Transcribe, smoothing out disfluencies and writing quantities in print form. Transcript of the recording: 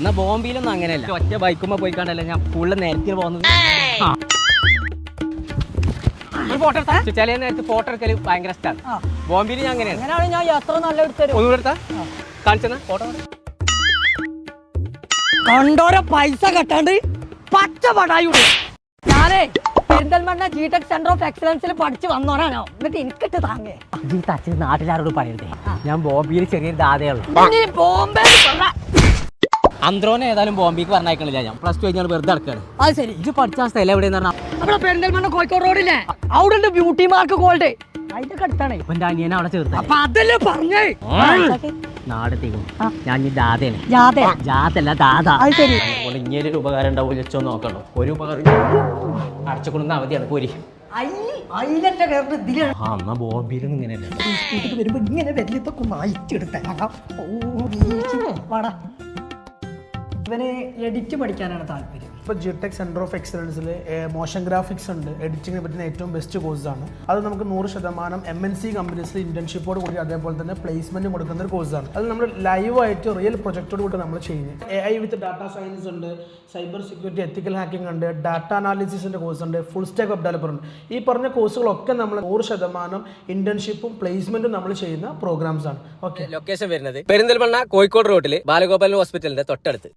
എന്നാ ബോംബെയിലൊന്നും അങ്ങനെയല്ല. ഒറ്റ ബൈക്കുമ്പോ പോയി കണ്ടല്ല ഞാൻ ഫുള്ള് നേരത്തെ പോകുന്നത്. ചില നേരത്ത് ഫോട്ടോ എടുക്കല് ഭയങ്കര ഇഷ്ടമാണ്. ബോംബെയിൽ ഞാൻ അങ്ങനെയാണ്. ഞാൻ എത്ര നല്ല ഒന്നുകൂടെ എടുത്താ കാണിച്ചെന്നാ ഫോട്ടോ കണ്ടോരെ പൈസ കെട്ടാണ്ട് പച്ച പടായൂടെ. ഞാനേ പെരിന്തൽമണ്ണ ജിടെക് സെന്റർ ഓഫ് എക്സലൻസിൽ പഠിച്ചു വന്നോരാണോ, എന്നിട്ട് എനിക്കിട്ട് താങ്ങേ. ഈ തച്ചിന് നാട്ടിലാരോട് പറയരുതേ, ഞാൻ ബോംബെയിൽ ചെറിയൊരു ദാതയുള്ളൂ. ബോംബെ അന്ത്രോനെ ഏതായാലും ബോംബെക്ക് പറഞ്ഞയക്കണില്ല. ഞാൻ പ്ലസ് ടു കഴിഞ്ഞാൽ വെറുതെ നടക്കാണ്. അത് ശരി. ഇത് പഠിച്ച സ്ഥലം എവിടെയെന്ന് പറഞ്ഞാൽ നമ്മുടെ പെരിന്തൽമണ്ണ കോഴിക്കോട് റോഡില്ലേ, അവിടെ ഉണ്ട് ബ്യൂട്ടി മാർക്ക് ഗോൾഡ്. അതിന്റെ അടുത്താണ് ഇപ്പൊ എന്റെ അനിയനെ അവിടെ ചേർത്ത. അപ്പൊ അതല്ലേ പറഞ്ഞേ നാടെത്തിക്കും ഞാൻ ഈ ദാതയാണ്. ജാതല്ല ദാത. ഇങ്ങനൊരു ഉപകാരം ഉണ്ടാവും വെച്ചോ നോക്കണോ. ഒരു ഉപകാരം അടച്ചുകൊണ്ടുന്ന അവധിയാണ് പോരി. എന്നാ ബോംബെയിലും ഇങ്ങനെയല്ല. വരുമ്പോ ഇങ്ങനെ വലിയതൊക്കെ വായിച്ചെടുത്ത ഇവന് എഡിറ്റ് പഠിക്കാനാണ് താല്പര്യം. ഇപ്പോൾ ജിടെക് സെൻറ്റർ ഓഫ് എക്സലൻസിൽ മോഷൻ ഗ്രാഫിക്സ് ഉണ്ട്. എഡിറ്റിങ്ങിനെ പറ്റുന്ന ഏറ്റവും ബെസ്റ്റ് കോഴ്സാണ് അത്. നമുക്ക് 100% MNC കമ്പനീസിൽ ഇന്റേൺഷിപ്പോട് കൂടി അതേപോലെ തന്നെ പ്ലേസ്മെന്റ് കൊടുക്കുന്ന ഒരു കോഴ്സാണ്. അത് നമ്മൾ ലൈവായിട്ട് റിയൽ പ്രൊജക്റ്റോട് കൂടി നമ്മൾ ചെയ്യുന്നത്. AI വിത്ത് ഡാറ്റാ സയൻസ് ഉണ്ട്, സൈബർ സെക്യൂരിറ്റി, എത്തിക്കൽ ഹാക്കിംഗ് ഉണ്ട്, ഡാറ്റ അനാലിസിസിൻ്റെ കോഴ്സ് ഉണ്ട്, ഫുൾ സ്റ്റാക്ക് വെബ് ഡെവലപ്പർ ഉണ്ട്. ഈ പറഞ്ഞ കോഴ്സുകളൊക്കെ നമ്മൾ 100% ഇന്റേൺഷിപ്പും പ്ലേസ്മെന്റും നമ്മൾ ചെയ്യുന്ന പ്രോഗ്രാംസ് ആണ്. ഓക്കെ, ലൊക്കേഷൻ വരുന്നത് പെരിന്തൽമണ്ണ കോഴിക്കോട് റോഡിൽ ബാലഗോപാലൻ ഹോസ്പിറ്റലിന്റെ തൊട്ടടുത്ത്.